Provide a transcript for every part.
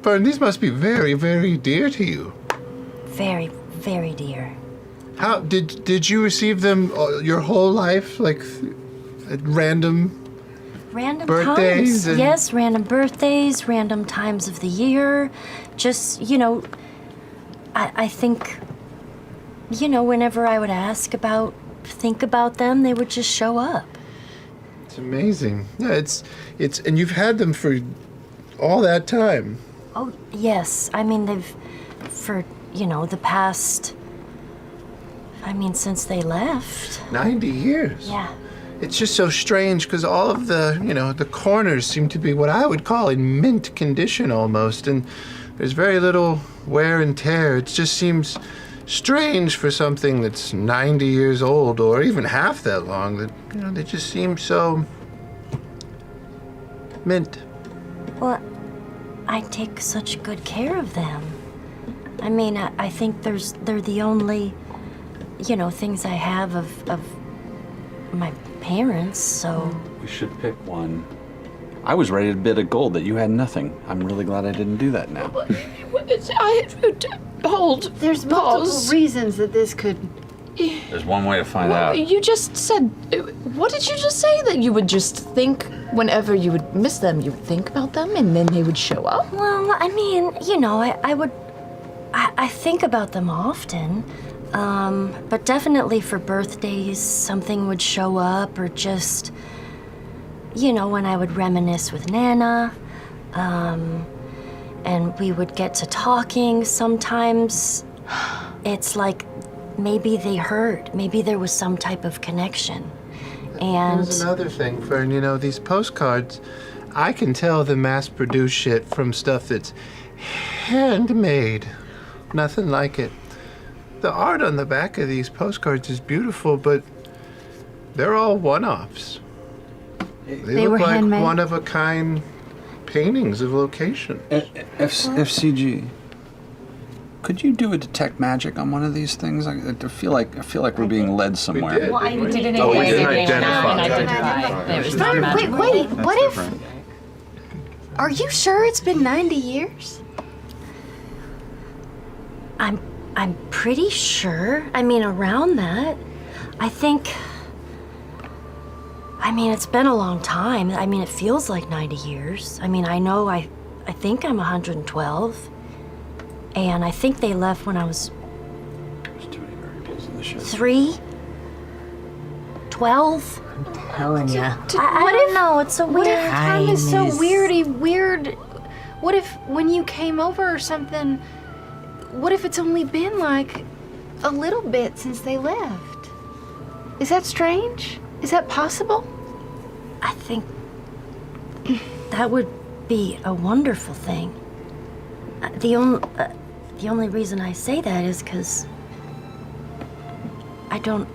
Fearne, these must be very, very dear to you. Very, very dear. How did you receive them your whole life, like at random birthdays? Times. Yes, random birthdays, random times of the year. Just, I think, whenever I would think about them, they would just show up. It's amazing. Yeah, it's and you've had them for all that time. Oh, yes. I mean, for the past, since they left. 90 years. Yeah. It's just so strange because all of the, the corners seem to be what I would call in mint condition almost, and there's very little wear and tear. It just seems strange for something that's 90 years old or even half that long that, they just seem so mint. Well, I take such good care of them. I think they're the only, things I have of my parents, so... We should pick one. I was ready to bid a gold that you had nothing. I'm really glad I didn't do that now. Hold. There's multiple reasons that this could... There's one way to find out. You just said... What did you just say? That you would just think whenever you would miss them, you would think about them and then they would show up? Well, I think about them often. But definitely for birthdays, something would show up, or just, when I would reminisce with Nana, and we would get to talking. Sometimes it's like maybe they heard, maybe there was some type of connection. And there's another thing, Fearne, these postcards, I can tell the mass-produced shit from stuff that's handmade. Nothing like it. The art on the back of these postcards is beautiful, but they're all one-offs. They look like handmade. one-of-a-kind paintings of location. FCG. Could you do a detect magic on one of these things? I feel like we're being led somewhere. We did. Well, we did it Oh, we anyway. did Identify. identify. There was Wait, no magic. what if... Different. Are you sure it's been 90 years? I'm pretty sure. Around that. I think... it's been a long time. It feels like 90 years. I think I'm 112. And I think they left when I was... There's too many variables in the show. 3? 12? Telling ya. I don't know. It's so What weird. if time is so Time is- weird? What if when you came over or something, what if it's only been like a little bit since they left? Is that strange? Is that possible? I think that would be a wonderful thing. The only reason I say that is because I don't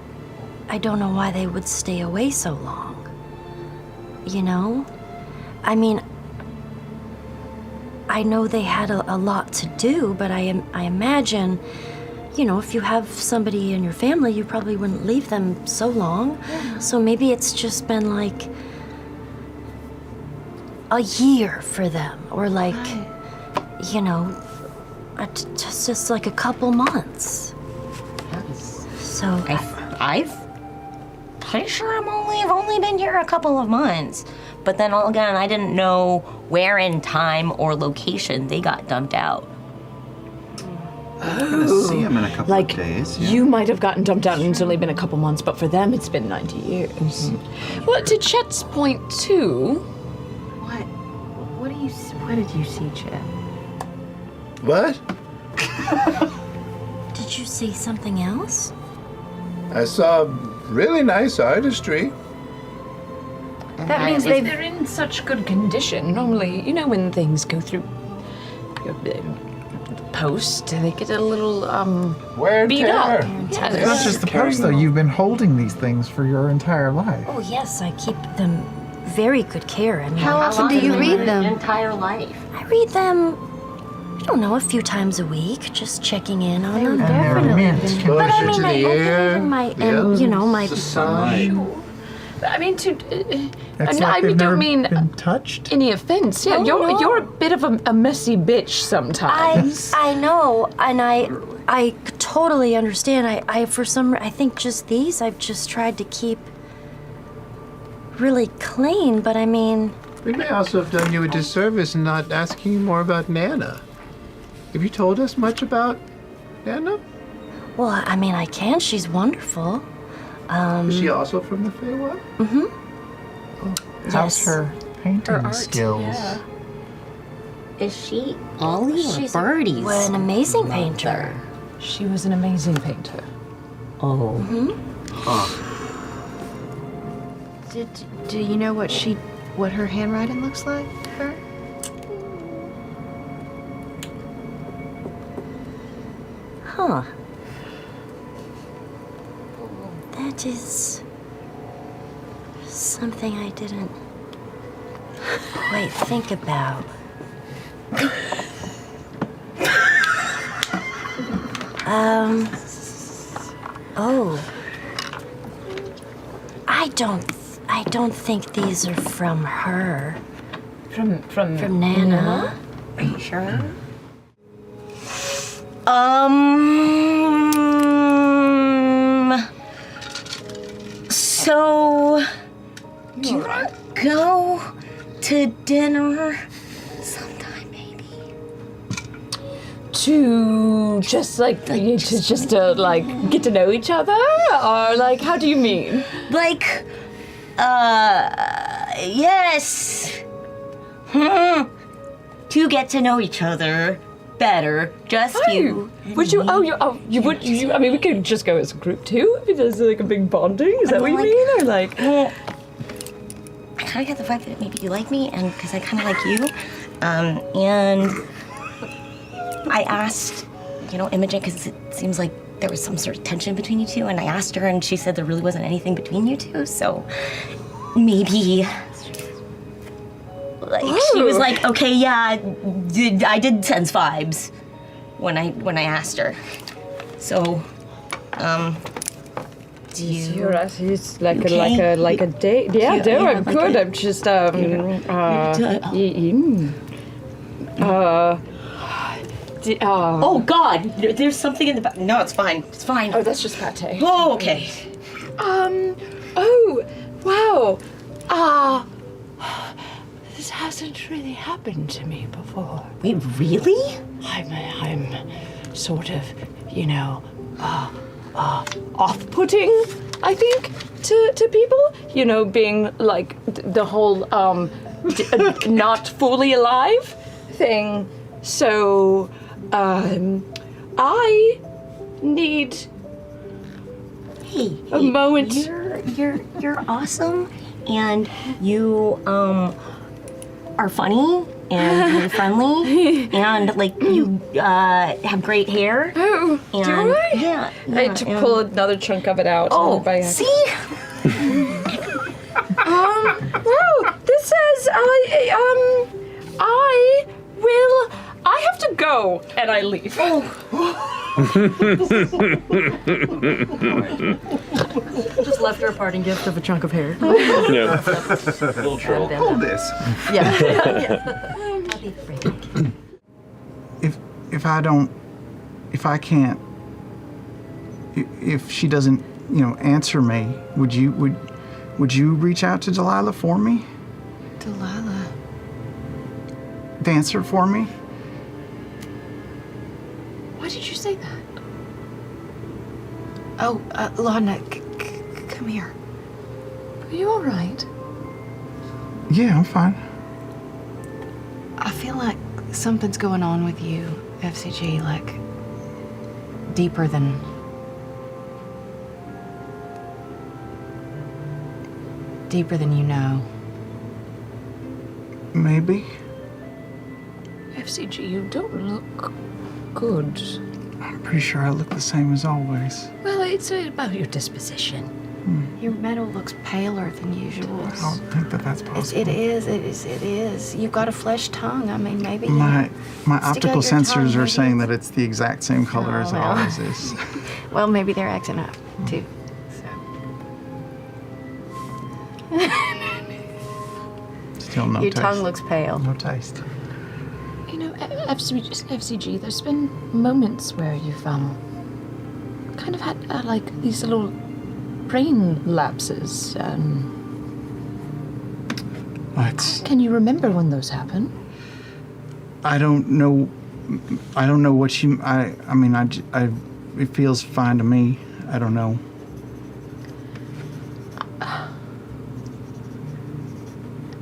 know why they would stay away so long. I know they had a lot to do, but I imagine, if you have somebody in your family, you probably wouldn't leave them so long. Yeah. So maybe it's just been like a year for them, or like, just like a couple months. So I've pretty sure I've only been here a couple of months. But then again, I didn't know where in time or location they got dumped out. I'm gonna see him in a couple of days. Yeah. You might have gotten dumped out and it's only been a couple months, but for them it's been 90 years. Well, to Chet's point too. What did you see, Chet? What? did you see something else? I saw really nice artistry. That means If they're in such good condition, normally, when things go through post, they get a little Wear and beat tear. up. It's not just the post, though. You've been holding these things for your entire life. Oh yes, I keep them very good care. How often do you read them? Entire life. I read them, I don't know, a few times a week, just checking in on them. And they're mint. Exposure But to the I air, open my, the elements, my the sun. I mean, It's I like they've don't never mean been touched. any offense. Yeah, you're a bit of a messy bitch sometimes. I know, and I totally understand. I think just these I've just tried to keep really clean, but I mean, We may also have done you a disservice in not asking you more about Nana. Have you told us much about Nana? well, I mean, I can. She's wonderful. Is she also from the Feywild? How's Yes. her painting skills? Is she Ollie or Birdie's? What an amazing painter. She was an amazing painter. Oh. Do you know what her handwriting looks like? Her? Huh. That is something I didn't quite think about. Oh. I don't think these are from her. From Nana. Are you sure? So, do you want to go to dinner sometime, maybe? To just like get to know each other, or like how do you mean? Like, yes. To get to know each other better, just you. Would you? You would. I mean, we could just go as a group too. If there's like a big bonding, is that what you mean, or like? Well, I kind of get the vibe that maybe you like me, and because I kind of like you, and I asked, Imogen, because it seems like there was some sort of tension between you two, and I asked her, and she said there really wasn't anything between you two, so maybe. Like, she was like, okay, yeah, I did sense vibes when I asked her. So, do you? You're right. It's like Okay. a date. Yeah, no, I'm like good. a- I'm just Oh God, there's something in the back. No, it's fine. It's fine. Oh, that's just pate. Oh, okay. Oh, wow. This hasn't really happened to me before. Wait, really? I'm sort of, off-putting, I think, to people. Being like the whole not fully alive thing. So, I need Hey, a moment. You're awesome, and you are funny and really friendly, and like you have great hair. Oh, And do I? Yeah. I had to pull another chunk of it out. Oh, by see? Wow, this says I have to go, and I leave. Just left her a parting gift of a chunk of hair. Yeah. Little troll. Hold this. If she doesn't, answer me, would you reach out to Delilah for me? Delilah. To answer for me? Why did you say that? Oh, Lana, come here. Are you all right? Yeah, I'm fine. I feel like something's going on with you, FCG, like deeper than. Deeper than you know. Maybe. FCG, you don't look good. I'm pretty sure I look the same as always. Well, it's about your disposition. Your metal looks paler than usual. I don't think that's possible. It is. You've got a flesh tongue. I mean, maybe. My Stick optical out your tongue, sensors are maybe. saying that it's the exact same color as it well. always is. Well, maybe they're acting up, too. So. Still no Your taste. tongue looks pale. No taste. You know, FCG, there's been moments where you've kind of had like these little brain lapses. What? Can you remember when those happen? I don't know. I don't know what you. I mean, it feels fine to me. I don't know.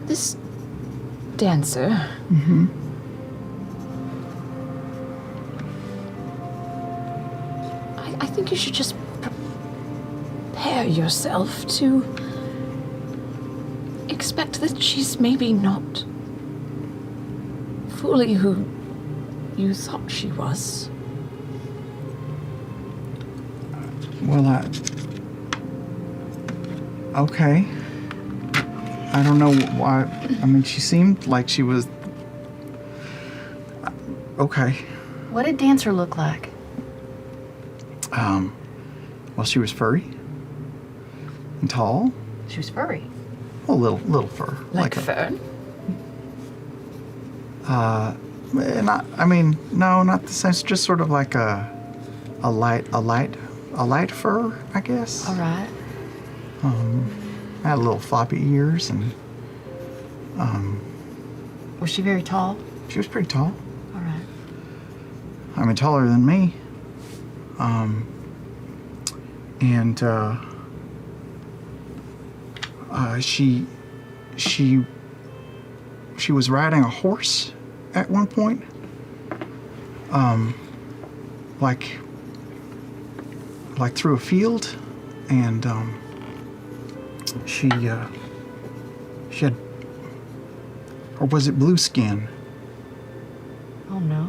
This dancer. Mm-hmm. I think you should just prepare yourself to expect that she's maybe not fully who you thought she was. Well, okay. I don't know why. I mean, she seemed like she was. Okay. What did Dancer look like? Well, she was furry and tall. She was furry. A little fur. Like Fearne? Not. I mean, no, not the same. It's just sort of like a light fur, I guess. All right. Had little floppy ears and. Was she very tall? She was pretty tall. All right. I mean, taller than me. And she was riding a horse at one point. Like through a field, and she had, or was it blue skin? Oh no.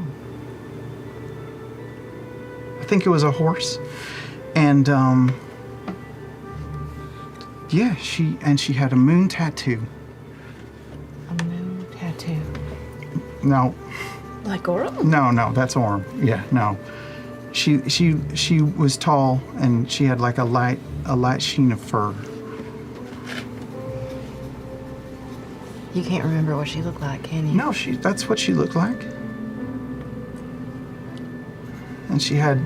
I think it was a horse, and yeah, she had a moon tattoo. A moon tattoo. No, Like Orem? no, that's Orm. Yeah, no. She was tall, and she had like a light sheen of fur. You can't remember what she looked like, can you? No, that's what she looked like. And she had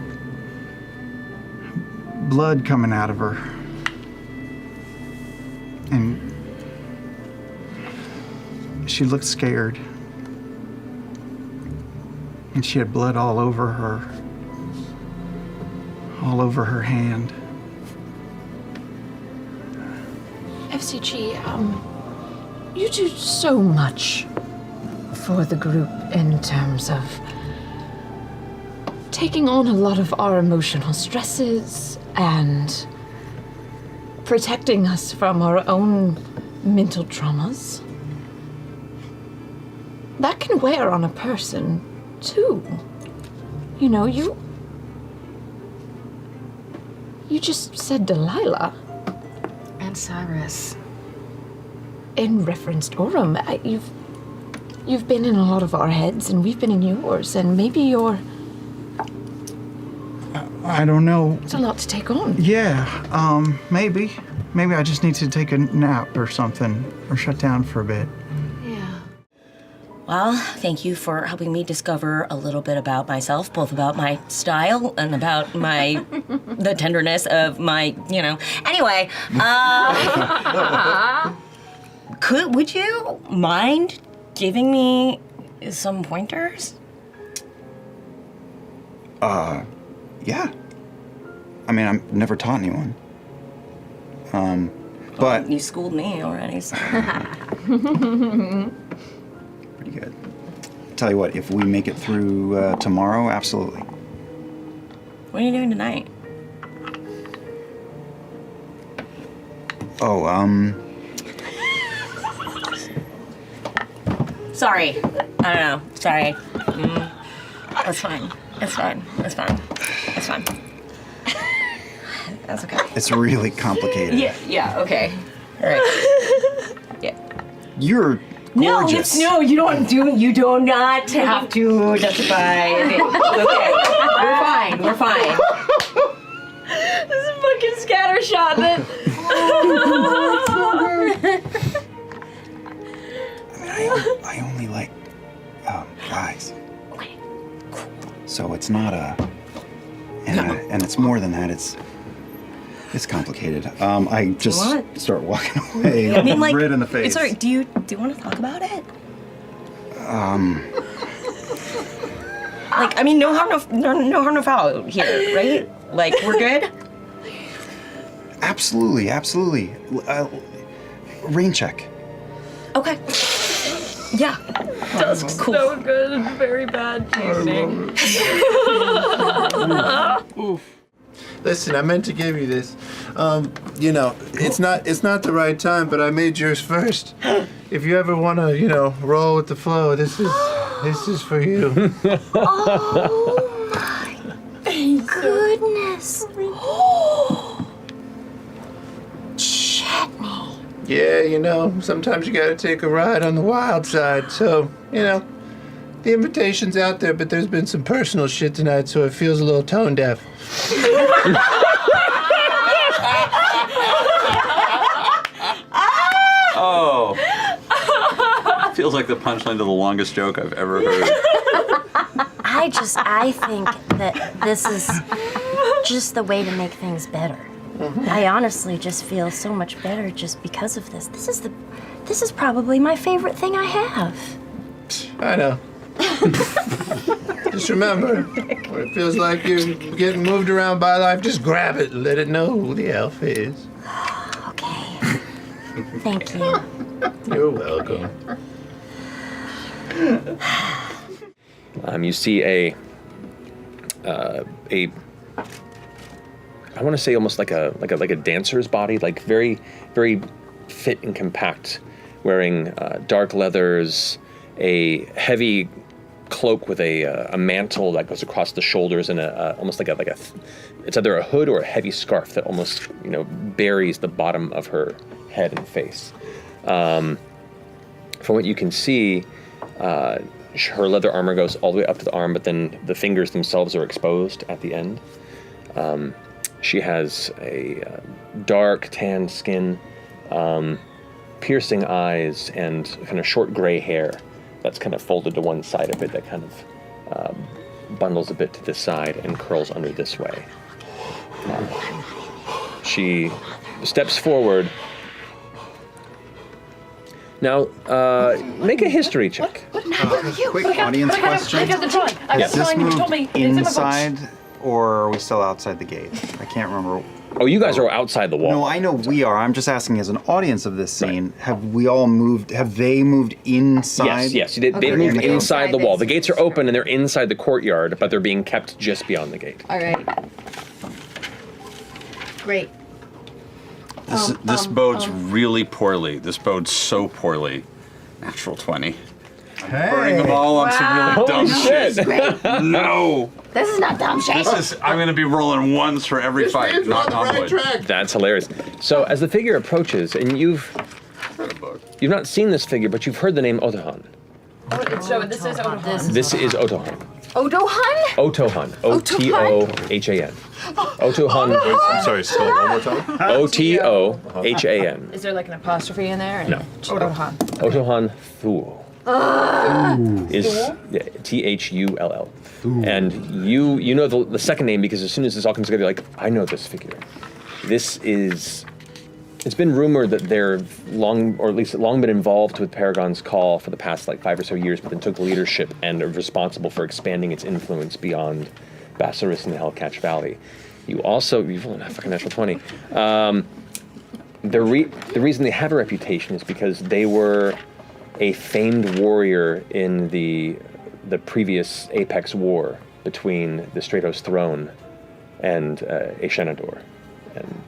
blood coming out of her. And she looked scared. And she had blood all over her hand. FCG, you do so much for the group in terms of taking on a lot of our emotional stresses and protecting us from our own mental traumas. That can wear on a person, too. You know, you just said Delilah. And Cyrus. In reference to Orem, you've been in a lot of our heads, and we've been in yours, and maybe you're... I don't know. It's a lot to take on. Yeah, maybe. Maybe I just need to take a nap or something, or shut down for a bit. Yeah. Well, thank you for helping me discover a little bit about myself, both about my style and about the tenderness of my, Anyway, would you mind giving me some pointers? Yeah. I mean, I've never taught anyone. But You schooled me already, so. pretty good. Tell you what, if we make it through tomorrow, absolutely. What are you doing tonight? Oh, Sorry. I don't know. Sorry. That's fine. It's fine. It's fine. It's fine. That's okay. it's really complicated. Yeah, okay. All right. Yeah. You're gorgeous. No, you do not have to justify it. Okay. We're fine. This is fucking scattershot. I only like guys. Okay, cool. So it's not and it's more than that. It's complicated. I just What? start walking away. I mean, like, red in the face. it's all right. Do you want to talk about it? Like, I mean, no harm, no foul here, right? Like, we're good. Absolutely. Rain check. Okay. Yeah. That's cool. So good and very bad evening. Listen, I meant to give you this. It's not the right time, but I made yours first. If you ever want to, roll with the flow, this is for you. Oh my goodness. Chetney. Yeah, sometimes you gotta take a ride on the wild side. So, the invitation's out there, but there's been some personal shit tonight, so it feels a little tone deaf. Oh. Feels like the punchline to the longest joke I've ever heard. I think that this is just the way to make things better. I honestly just feel so much better just because of this. This is probably my favorite thing I have. I know. Just remember, when it feels like you're getting moved around by life, just grab it and let it know who the elf is. Okay. Thank you. You're welcome. You see a I want to say almost like a dancer's body, like very, very fit and compact, wearing dark leathers, a heavy cloak with a mantle that goes across the shoulders, and almost like it's either a hood or a heavy scarf that almost buries the bottom of her head and face. From what you can see, her leather armor goes all the way up to the arm, but then the fingers themselves are exposed at the end. She has a dark tan skin, piercing eyes, and kind of short gray hair that's kind of folded to one side of it that kind of bundles a bit to this side and curls under this way. She steps forward. Now, make a history check. Quick audience question. I got the drawing. I got Is the this drawing. You move told me. It's in my books. inside, or are we still outside the gate? I can't remember. Oh, you guys are outside the wall. No, I know we are. I'm just asking as an audience of this scene, have we all moved, have they moved inside? Yes. They moved inside the wall. The gates are open and they're inside the courtyard, but they're being kept just beyond the gate. All right. Great. This bodes really poorly. This bodes so poorly. Natural 20. Burning them all on some really dumb shit. No. This is not dumb shit. I'm going to be rolling ones for every fight. Not on wood. That's hilarious. So as the figure approaches, and you've not seen this figure, but you've heard the name Otohan. So this is Otohan. This is Otohan. Otohan? Otohan. O-T-O-H-A-N. Otohan. I'm sorry, spell it one more time. O-T-O-H-A-N. Is there like an apostrophe in there? No. Otohan. Otohan Thull. Is T-H-U-L-L. And you know the second name because as soon as this all comes together, you're like, I know this figure. It's been rumored that they're long been involved with Paragon's Call for the past 5 or so years, but then took the leadership and are responsible for expanding its influence beyond Bassaris and the Hellcatch Valley. You've rolled a fucking natural 20. The reason they have a reputation is because they were a famed warrior in the previous Apex War between the Stratos Throne and Ashenador. And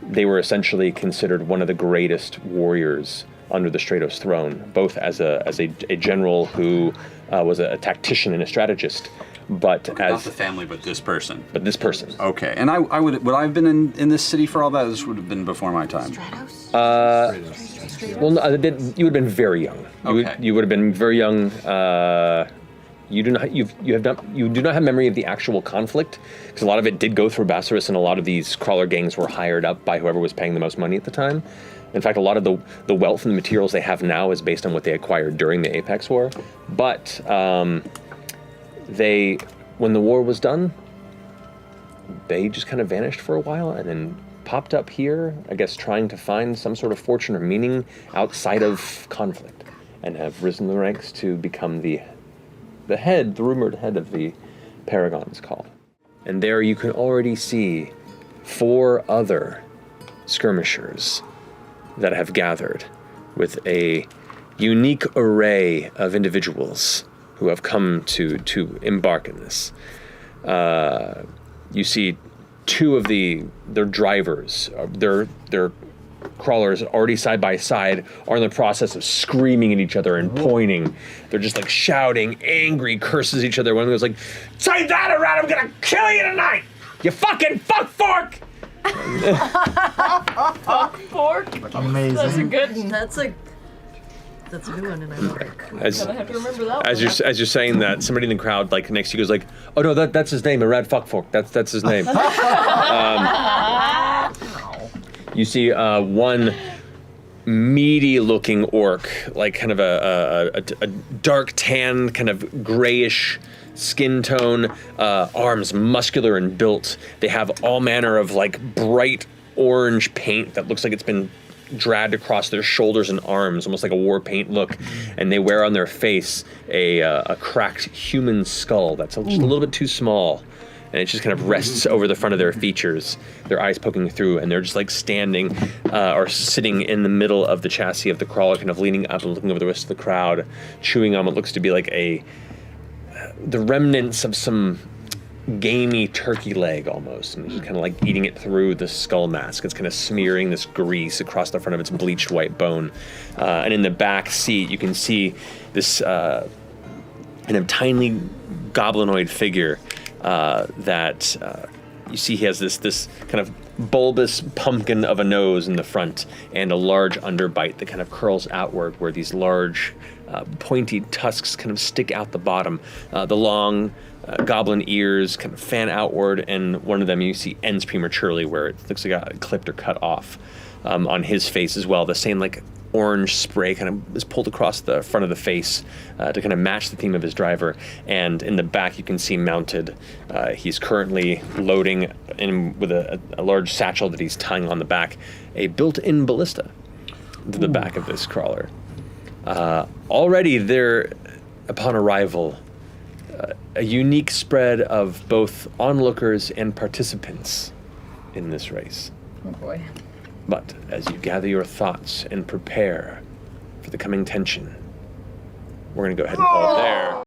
they were essentially considered one of the greatest warriors under the Stratos Throne, both as a general who was a tactician and a strategist, but not the family, but this person. But this person. Okay, and I would I have been in this city for all that? This would have been before my time. Well, no, you would have been very young. Okay. You would have been very young. You do not have memory of the actual conflict, because a lot of it did go through Bassaris, and a lot of these crawler gangs were hired up by whoever was paying the most money at the time. In fact, a lot of the wealth and the materials they have now is based on what they acquired during the Apex War. But when the war was done, they just kind of vanished for a while and then popped up here, I guess trying to find some sort of fortune or meaning outside of conflict, and have risen the ranks to become the rumored head of the Paragon is called. And there you can already see 4 other skirmishers that have gathered with a unique array of individuals who have come to embark in this. You see 2 of their drivers, their crawlers already side by side are in the process of screaming at each other and pointing. They're just like shouting angry curses at each other. One of them goes like, "Say that around, I'm gonna kill you tonight! You fucking fuck fork!" Fuck fork. Amazing. That's a good one. That's a good one, and I love it. Gonna have to remember that one. As you're saying that, somebody in the crowd like next to you goes like, "Oh no, that's his name, Arad Fuckfork. That's his name." You see one meaty-looking orc, like kind of a dark tan, kind of grayish skin tone, arms muscular and built. They have all manner of like bright orange paint that looks like it's been dragged across their shoulders and arms, almost like a war paint look. And they wear on their face a cracked human skull that's just a little bit too small. And it just kind of rests over the front of their features, their eyes poking through, and they're just like standing or sitting in the middle of the chassis of the crawler, kind of leaning up and looking over the rest of the crowd, chewing on what looks to be like the remnants of some gamey turkey leg almost, and just kind of like eating it through the skull mask. It's kind of smearing this grease across the front of its bleached white bone. And in the back seat, you can see this kind of tiny goblinoid figure that you see he has this kind of bulbous pumpkin of a nose in the front and a large underbite that kind of curls outward where these large pointy tusks kind of stick out the bottom. The long goblin ears kind of fan outward, and one of them you see ends prematurely where it looks like it got clipped or cut off on his face as well. The same like orange spray kind of is pulled across the front of the face to kind of match the theme of his driver. And in the back you can see mounted, he's currently loading in with a large satchel that he's tying on the back, a built-in ballista to the back of this crawler. Already there, upon arrival, a unique spread of both onlookers and participants in this race. Oh boy. But as you gather your thoughts and prepare for the coming tension, we're going to go ahead and call it there.